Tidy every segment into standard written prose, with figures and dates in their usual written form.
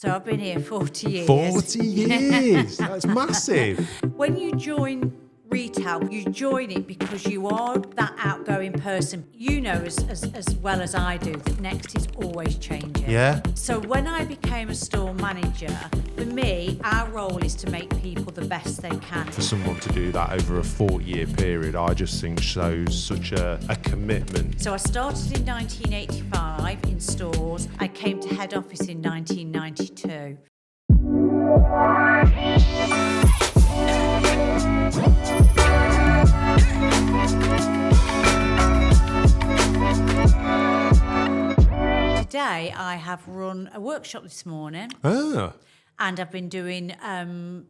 So I've been here 40 years. 40 years. That's massive. When you join retail, you join it because you are that outgoing person. You know as well as I do that Next is always changing. Yeah. So when I became a store manager, for me, our role is to make people the best they can. For someone to do that over a 4-year period, I just think shows such a commitment. So I started in 1985 in stores. I came to head office in 1992. Today I have run a workshop this morning. Ah. And I've been doing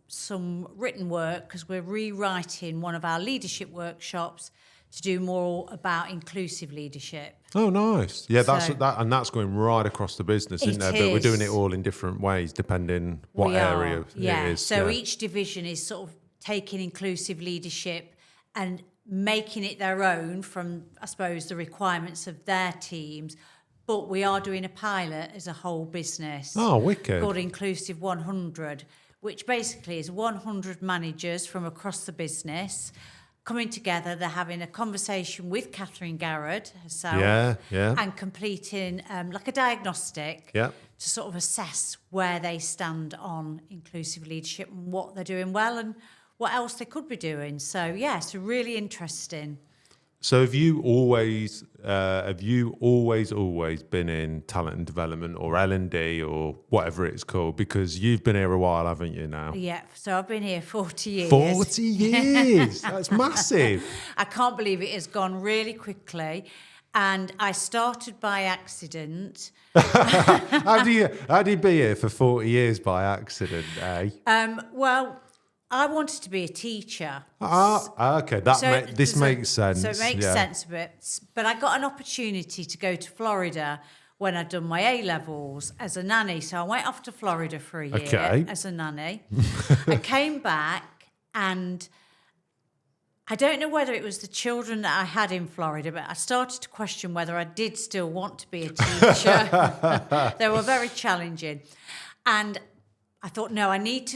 some written work because we're rewriting one of our leadership workshops to do more about inclusive leadership. Oh, nice. Yeah, So- that's going right across the business, isn't It there? But we're doing is. it all in different ways, depending what We are, area yeah. it is. So each division is sort of taking inclusive leadership and making it their own from, I suppose, the requirements of their teams. But we are doing a pilot as a whole business. Oh, wicked. Called Inclusive 100, which basically is 100 managers from across the business coming together. They're having a conversation with Catherine Garrod herself. Yeah. And completing like a diagnostic Yeah. to sort of assess where they stand on inclusive leadership and what they're doing well and what else they could be doing. So, yeah, it's really interesting. So have you always been in talent and development or L&D or whatever it's called? Because you've been here a while, haven't you now? Yeah, so I've been here 40 years. 40 years. That's massive. I can't believe it has gone really quickly. And I started by accident. How do you be here for 40 years by accident, eh? Well, I wanted to be a teacher. Okay. This makes sense. So it makes sense a bit. But I got an opportunity to go to Florida when I'd done my A-levels as a nanny. So I went off to Florida for a year as a nanny. I came back and I don't know whether it was the children that I had in Florida, but I started to question whether I did still want to be a teacher. They were very challenging. And I thought, no, I need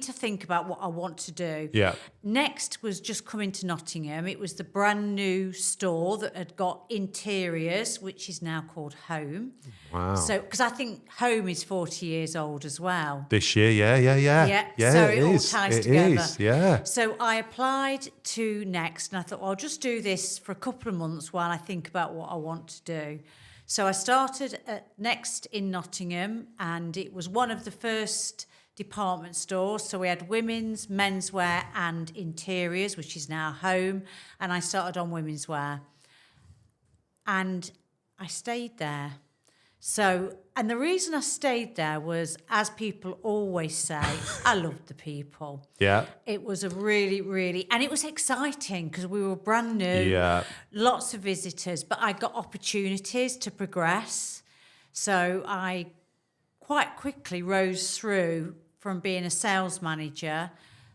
to think about what I want to do. Yeah. Next was just coming to Nottingham. It was the brand new store that had got interiors, which is now called Home. Wow. So, because I think Home is 40 years old as well. This year, yeah. So it all ties together. It is, yeah. So I applied to Next and I thought, well, I'll just do this for a couple of months while I think about what I want to do. So I started at Next in Nottingham and it was one of the first department stores. So we had women's, menswear and interiors, which is now Home. And I started on women's wear. And I stayed there. So, and the reason I stayed there was, as people always say, I loved the people. Yeah. It was a really, and it was exciting because we were brand new. Yeah. Lots of visitors, but I got opportunities to progress. So I quite quickly rose through from being a sales manager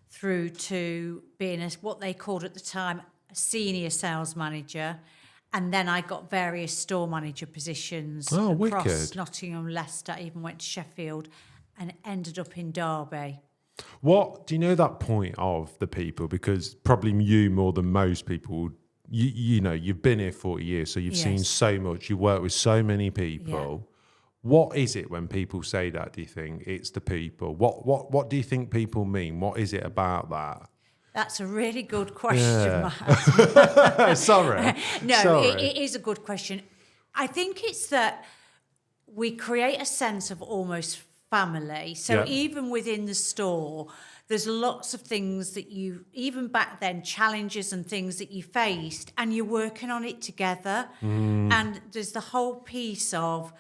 through to being what they called at the time a senior sales manager. And then I got various store manager positions across wicked. Nottingham, Leicester. I even went to Sheffield and ended up in Derby. What do you know that point of the people? Because probably you more than most people, you know, you've been here 40 years, so you've seen so much. You work with so many people. Yeah. What is it when people say that? Do you think it's the people? What do you think people mean? What is it about that? That's a really good question, Matt. Sorry. It is a good question. I think it's that we create a sense of almost family. So even within the store, there's lots of things that even back then, challenges and things that you faced, and you're working on it together. And there's the whole piece of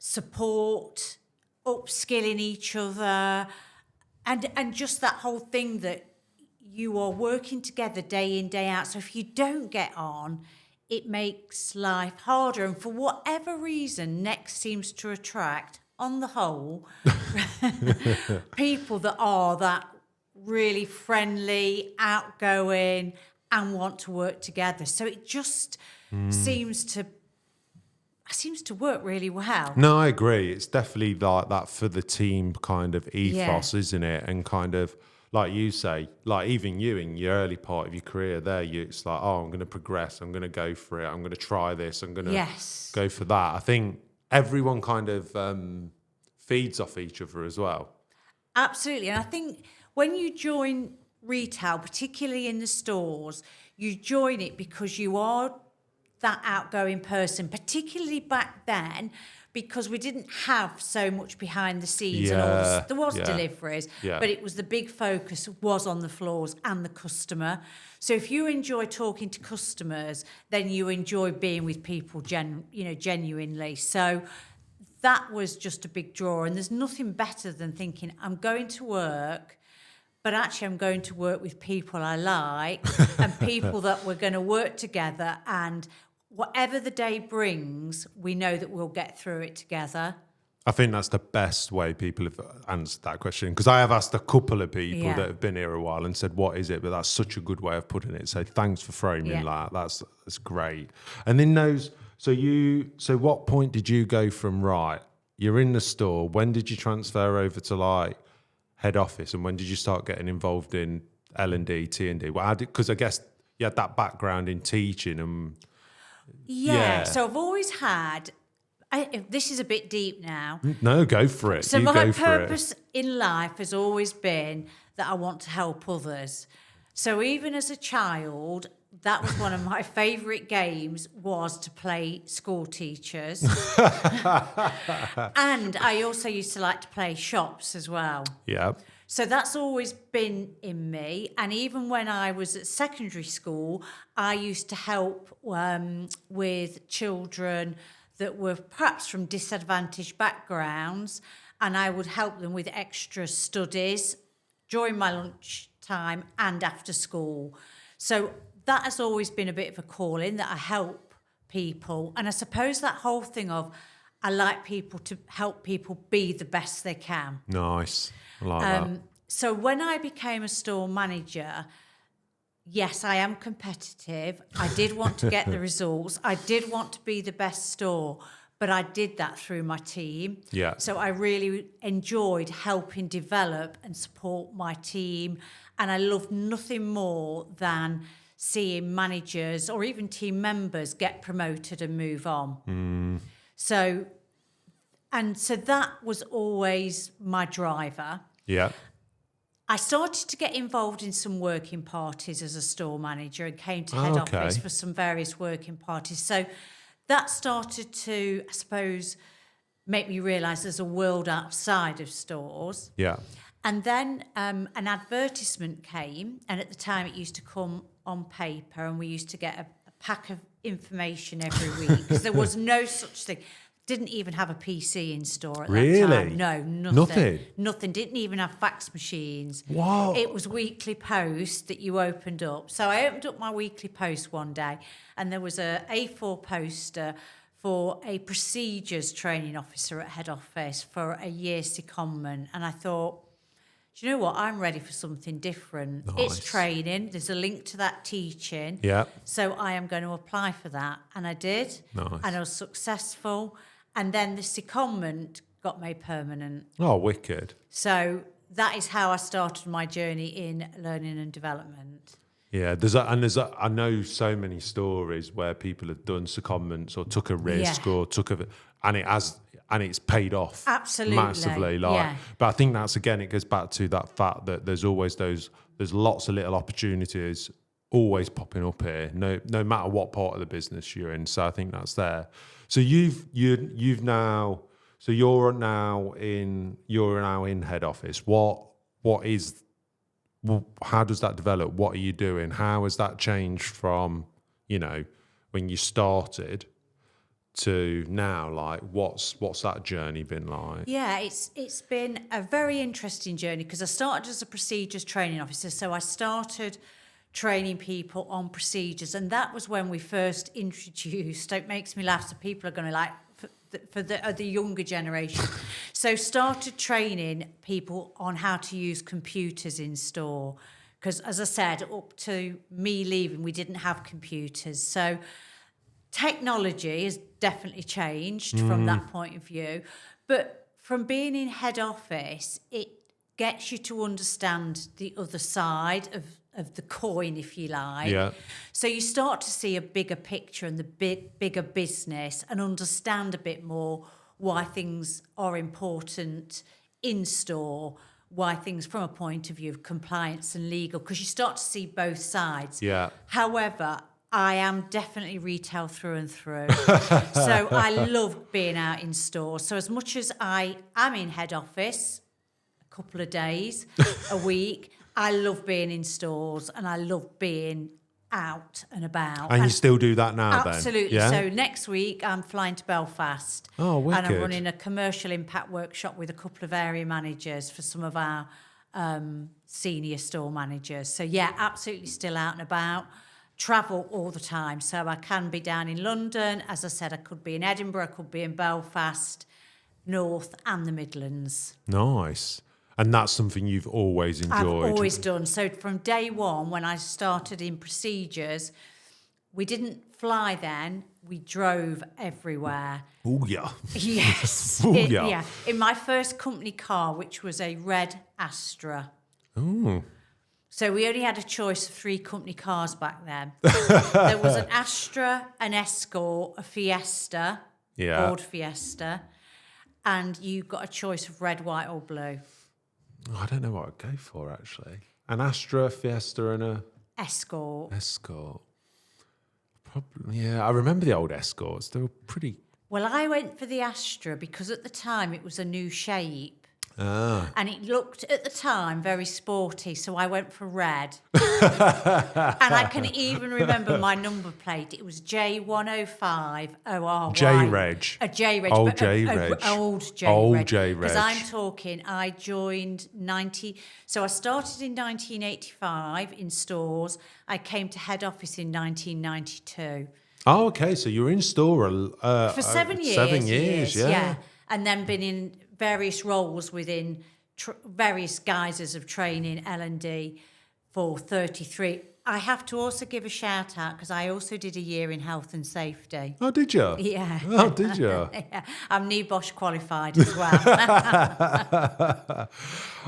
support, upskilling each other, and just that whole thing that you are working together day in, day out. So if you don't get on, it makes life harder. And for whatever reason, Next seems to attract, on the whole, people that are that really friendly, outgoing, and want to work together. So it just seems to seems to work really well. No, I agree. It's definitely like that for the team kind of ethos, isn't it? And kind of, like you say, like even you in your early part of your career there, it's like, oh, I'm going to progress. I'm going to go for it. I'm going to try this. I'm going to go for that. I think everyone kind of feeds off each other as well. Absolutely. And I think when you join retail, particularly in the stores, you join it because you are that outgoing person, particularly back then, because we didn't have so much behind the scenes and all this. There was deliveries, but it was the big focus was on the floors and the customer. So if you enjoy talking to customers, then you enjoy being with people genuinely. So that was just a big draw. And there's nothing better than thinking, I'm going to work, but actually I'm going to work with people I like and people that we're going to work together, and whatever the day brings, we know that we'll get through it together. I think that's the best way people have answered that question, because I have asked a couple of people that have been here a while and said, what is it? But that's such a good way of putting it. So thanks for framing that. That's great. And then so what point did you go from, right, you're in the store, when did you transfer over to like head office, and when did you start getting involved in L&D, T&D? Well, because I guess you had that background in teaching and... So I've always had... this is a bit deep now. No, go for it. So my purpose in life has always been that I want to help others. So even as a child, that was one of my favourite games, was to play school teachers. And I also used to like to play shops as well. Yeah. So that's always been in me. And even when I was at secondary school, I used to help with children that were perhaps from disadvantaged backgrounds, and I would help them with extra studies during my lunch time and after school. So that has always been a bit of a calling, that I help people. And I suppose that whole thing of I like people to help people be the best they can. Nice. I like that. So when I became a store manager, yes, I am competitive. I did want to get the results. I did want to be the best store, but I did that through my team. Yeah. So I really enjoyed helping develop and support my team. And I loved nothing more than seeing managers or even team members get promoted and move on. So that was always my driver. Yeah. I started to get involved in some working parties as a store manager and came to head office for some various working parties. So that started to, I suppose, make me realise there's a world outside of stores. Yeah. And then an advertisement came, and at the time it used to come on paper, and we used to get a pack of information every week because there was no such thing. Didn't even have a PC in store at that time. No, nothing. Nothing. Didn't even have fax machines. Wow. It was weekly post that you opened up. So I opened up my weekly post one day, and there was a A4 poster for a procedures training officer at head office for a year secondment. And I thought, do you know what? I'm ready for something different. Nice. It's training. There's a link to that teaching. Yeah. So I am going to apply for that. And I did. Nice. And I was successful. And then the secondment got made permanent. Oh, wicked. So that is how I started my journey in learning and development. Yeah, I know so many stories where people have done secondments or took a risk or and it's paid off absolutely massively. But I think it goes back to that fact that there's always there's lots of little opportunities always popping up here, no matter what part of the business you're in. So I think that's there. So you're now in head office. How does that develop? What are you doing? How has that changed from, when you started to now? Like, what's that journey been like? Yeah, it's been a very interesting journey because I started as a procedures training officer. So I started training people on procedures, and that was when we first introduced. It makes me laugh. So people are going to like for the younger generation. So started training people on how to use computers in store. Because as I said, up to me leaving, we didn't have computers. So technology has definitely changed from that point of view. But from being in head office, it gets you to understand the other side of the coin, if you like. Yeah. So you start to see a bigger picture and the bigger business and understand a bit more why things are important in store, why things from a point of view of compliance and legal, because you start to see both sides. Yeah. However, I am definitely retail through and through. So I love being out in stores. So as much as I am in head office a couple of days a week, I love being in stores and I love being out and about. And you still do that now then? Absolutely. Yeah? So next week I'm flying to Belfast. Oh, wicked. And I'm running a commercial impact workshop with a couple of area managers for some of our senior store managers. So yeah, absolutely still out and about. Travel all the time. So I can be down in London. As I said, I could be in Edinburgh, I could be in Belfast, North and the Midlands. Nice. And that's something you've always enjoyed? I've always done. So from day one, when I started in procedures, we didn't fly then, we drove everywhere. Oh, yeah. Yes. Oh, yeah. Yeah. In my first company car, which was a red Astra. Oh. So we only had a choice of 3 company cars back then. There was an Astra, an Escort, a Fiesta, Ford Fiesta, and you got a choice of red, white or blue. Oh, I don't know what I'd go for, actually. An Astra, Fiesta and a... Escort. Probably, yeah. I remember the old Escorts. They were pretty... Well, I went for the Astra because at the time it was a new shape. Ah. And it looked, at the time, very sporty, so I went for red. And I can even remember my number plate. It was J105ORY. J-Reg. A J-Reg. Old J-Reg. Old J-Reg. Old J-Reg. Because I'm talking, I joined 90... So I started in 1985 in stores. I came to head office in 1992. Oh, okay. So you were in store For 7 years. 7 years, yeah. And then been in various roles within various guises of training, L&D, for 33. I have to also give a shout out because I also did a year in health and safety. Oh, did you? Yeah. Oh, did you? Yeah. I'm NEBOSH qualified as well.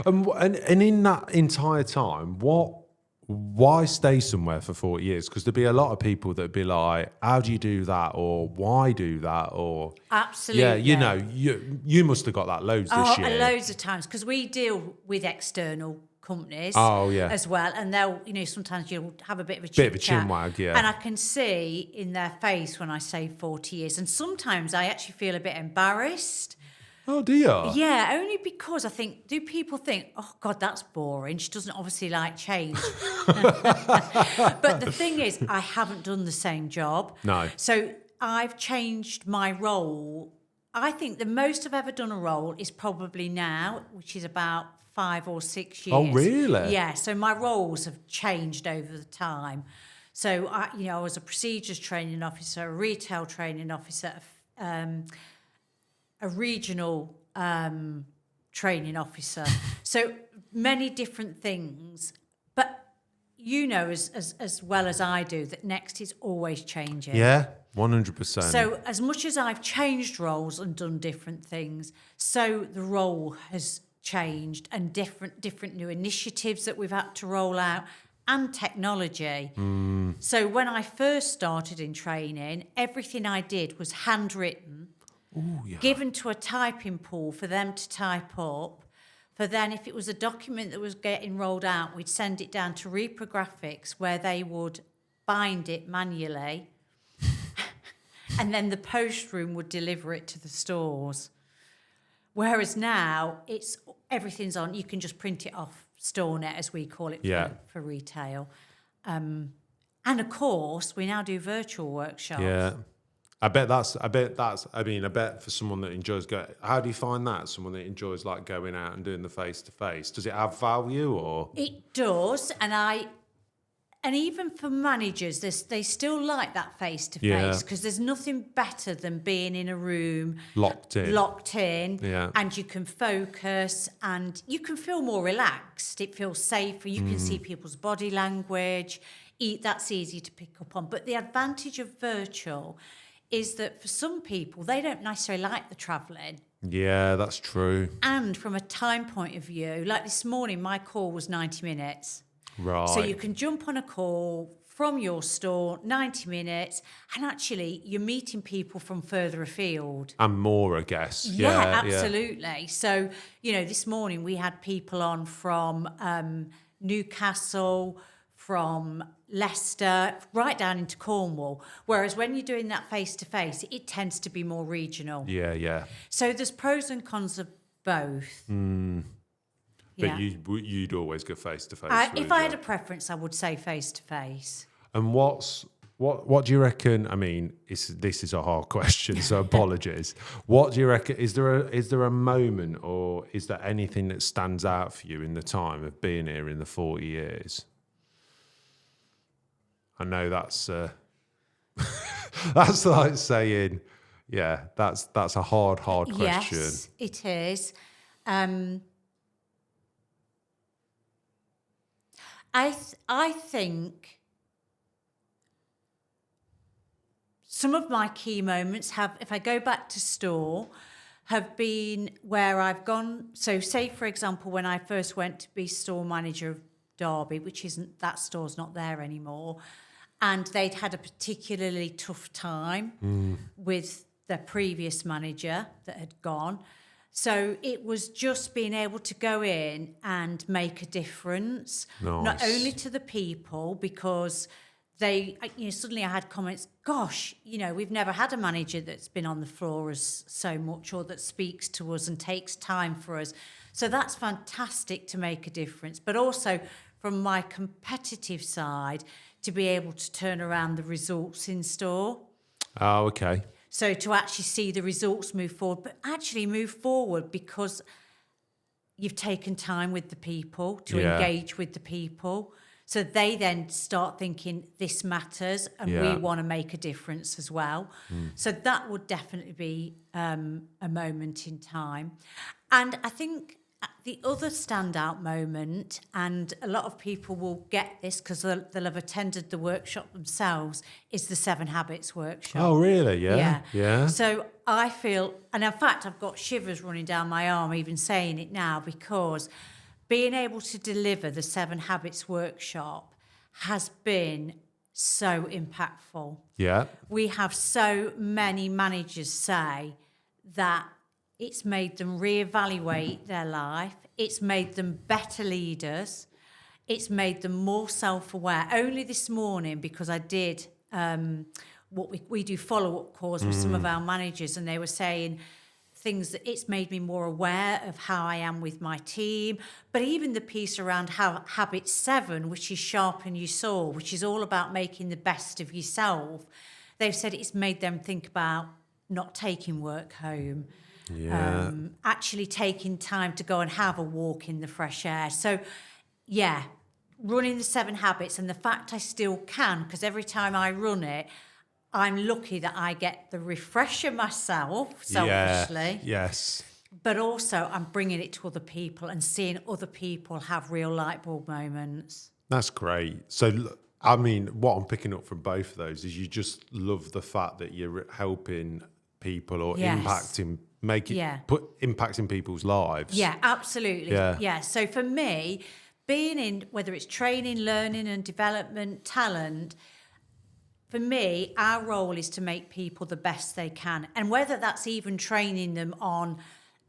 And in that entire time, why stay somewhere for 40 years? Because there'd be a lot of people that'd be like, how do you do that? Or why do that? Or Absolutely. Yeah, you know, you must have got that loads this year. Loads of times, because we deal with external companies as well, and they'll, sometimes you'll have a bit of a chinwag, yeah. And I can see in their face when I say 40 years, and sometimes I actually feel a bit embarrassed. Oh, do you? Yeah, only because I think, do people think, oh, God, that's boring. She doesn't obviously like change. But the thing is, I haven't done the same job. No. So I've changed my role. I think the most I've ever done a role is probably now, which is about 5 or 6 years. Oh, really? Yeah, so my roles have changed over the time. So, I was a procedures training officer, a retail training officer, a regional training officer. So many different things. But as well as I do that Next is always changing. Yeah, 100%. So as much as I've changed roles and done different things, so the role has changed, and different new initiatives that we've had to roll out, and technology. So when I first started in training, everything I did was handwritten. Ooh, yeah. Given to a typing pool for them to type up. For then, if it was a document that was getting rolled out, we'd send it down to reprographics where they would bind it manually. And then the post room would deliver it to the stores. Whereas now, everything's on. You can just print it off StoreNet, as we call it, for retail. And of course, we now do virtual workshops. Yeah. I bet for someone that enjoys how do you find that? Someone that enjoys like going out and doing the face-to-face. Does it have value or? It does. And even for managers, they still like that face-to-face because there's nothing better than being in a room. Locked in. Yeah. And you can focus and you can feel more relaxed. It feels safer. You can see people's body language. that's easy to pick up on. But the advantage of virtual is that for some people, they don't necessarily like the travelling. Yeah, that's true. And from a time point of view, like this morning, my call was 90 minutes. Right. So you can jump on a call from your store, 90 minutes, and actually you're meeting people from further afield. And more, I guess. Yeah, absolutely. Yeah. So, this morning we had people on from Newcastle, from Leicester, right down into Cornwall. Whereas when you're doing that face-to-face, it tends to be more regional. Yeah. So there's pros and cons of both. But you'd always go face-to-face. If I had a preference, I would say face-to-face. And what do you reckon? I mean, this is a hard question, so apologies. What do you reckon? Is there a moment, or is there anything that stands out for you in the time of being here in the 40 years? I know that's that's like saying, yeah, that's a hard question. Yes, it is. I think some of my key moments if I go back to store, have been where I've gone. So say, for example, when I first went to be store manager of Derby, that store's not there anymore, and they'd had a particularly tough time with their previous manager that had gone. So it was just being able to go in and make a difference, not only to the people, because suddenly I had comments, gosh, we've never had a manager that's been on the floor so much, or that speaks to us and takes time for us. So that's fantastic to make a difference. But also from my competitive side, to be able to turn around the results in store. Oh, okay. So to actually see the results move forward, but actually move forward because you've taken time with the people to engage with the people. So they then start thinking this matters and we want to make a difference as well. So that would definitely be a moment in time. And I think the other standout moment, and a lot of people will get this because they'll have attended the workshop themselves, is the 7 Habits workshop. Oh, really? Yeah. So I feel, and in fact, I've got shivers running down my arm even saying it now, because being able to deliver the 7 Habits workshop has been so impactful. Yeah. We have so many managers say that it's made them reevaluate their life. It's made them better leaders. It's made them more self-aware. Only this morning, because I did what we do follow-up calls with some of our managers, and they were saying things that it's made me more aware of how I am with my team. But even the piece around Habit 7, which is Sharpen Your Sword, which is all about making the best of yourself, they've said it's made them think about not taking work home. Yeah. Actually taking time to go and have a walk in the fresh air. So, running the 7 Habits, and the fact I still can, because every time I run it, I'm lucky that I get the refresher myself, selfishly. Yes. But also I'm bringing it to other people and seeing other people have real light bulb moments. That's great. So, I mean, what I'm picking up from both of those is you just love the fact that you're helping people or impacting people's lives. Yeah, absolutely. Yeah. So for me, being in, whether it's training, learning and development, talent, for me, our role is to make people the best they can. And whether that's even training them on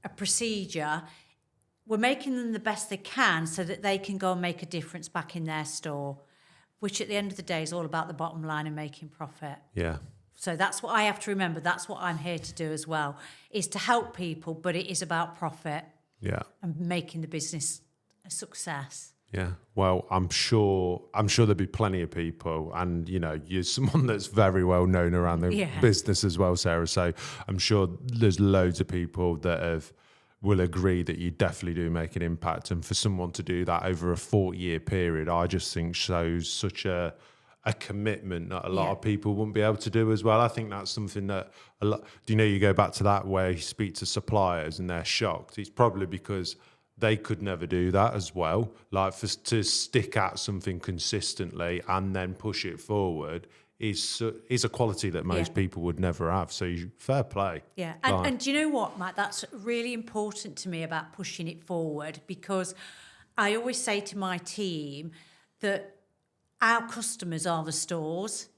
a procedure, we're making them the best they can so that they can go and make a difference back in their store, which at the end of the day is all about the bottom line and making profit. Yeah. So that's what I have to remember. That's what I'm here to do as well, is to help people, but it is about profit. Yeah. And making the business a success. Yeah. Well, I'm sure there'll be plenty of people, and you're someone that's very well known around the business as well, Sarah. So I'm sure there's loads of people that will agree that you definitely do make an impact. And for someone to do that over a 40-year period, I just think shows such a commitment that a lot of people wouldn't be able to do as well. I think that's something that you go back to that where you speak to suppliers and they're shocked. It's probably because they could never do that as well. Like to stick at something consistently and then push it forward is a quality that most people would never have. So fair play. Yeah. And do you know what, Matt? That's really important to me about pushing it forward, because I always say to my team that our customers are the stores.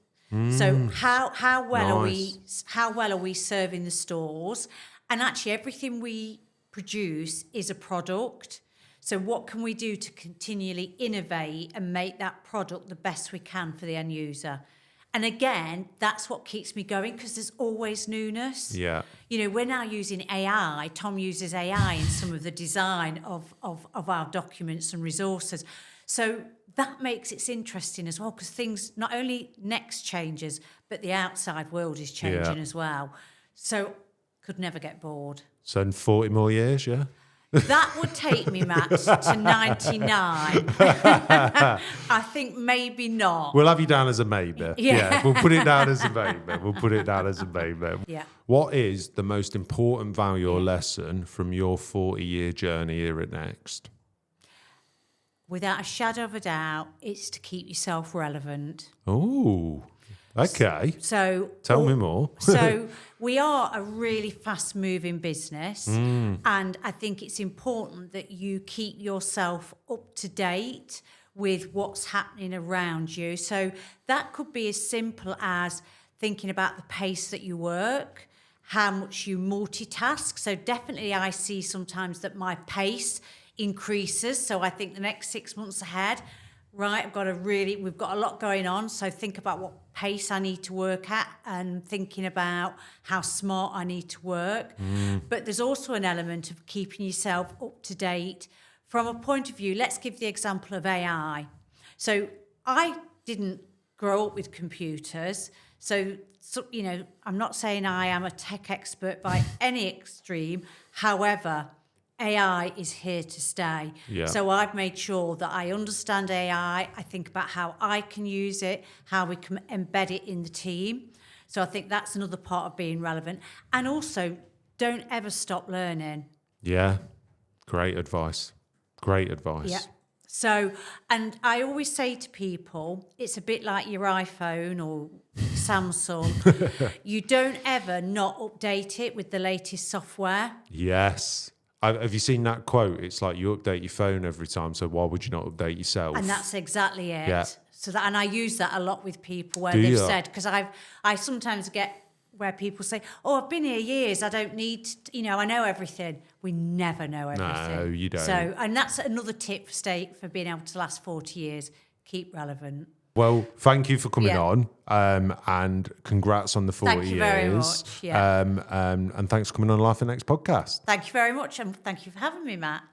So how well are we serving the stores? And actually everything we produce is a product. So what can we do to continually innovate and make that product the best we can for the end user? And again, that's what keeps me going, because there's always newness. Yeah. You know, we're now using AI. Tom uses AI in some of the design of our documents and resources. So that makes it interesting as well, because things, not only Next changes, but the outside world is changing as well. So could never get bored. So in 40 more years, yeah? That would take me, Matt, to 99. I think maybe not. We'll have you down as a maybe. Yeah, we'll put it down as a maybe. Yeah. What is the most important value or lesson from your 40-year journey here at Next? Without a shadow of a doubt, it's to keep yourself relevant. Oh, okay. So tell me more. So we are a really fast-moving business, and I think it's important that you keep yourself up to date with what's happening around you. So that could be as simple as thinking about the pace that you work, how much you multitask. So definitely I see sometimes that my pace increases. So I think the next 6 months ahead, right, we've got a lot going on. So think about what pace I need to work at and thinking about how smart I need to work. But there's also an element of keeping yourself up to date from a point of view. Let's give the example of AI. So I didn't grow up with computers. So, you know, I'm not saying I am a tech expert by any extreme. However, AI is here to stay. Yeah. So I've made sure that I understand AI. I think about how I can use it, how we can embed it in the team. So I think that's another part of being relevant. And also, don't ever stop learning. Yeah. Great advice. Yeah. So, and I always say to people, it's a bit like your iPhone or Samsung. You don't ever not update it with the latest software. Yes. Have you seen that quote? It's like you update your phone every time, so why would you not update yourself? And that's exactly it. Yeah. So that, and I use that a lot with people where they've said, because I sometimes get where people say, "Oh, I've been here years. I don't need, I know everything." We never know everything. No, you don't. So, and that's another tip for being able to last 40 years. Keep relevant. Well, thank you for coming on, and congrats on the 40 years. Thank you very much. Yeah. And thanks for coming on Life and Next podcast. Thank you very much, and thank you for having me, Matt.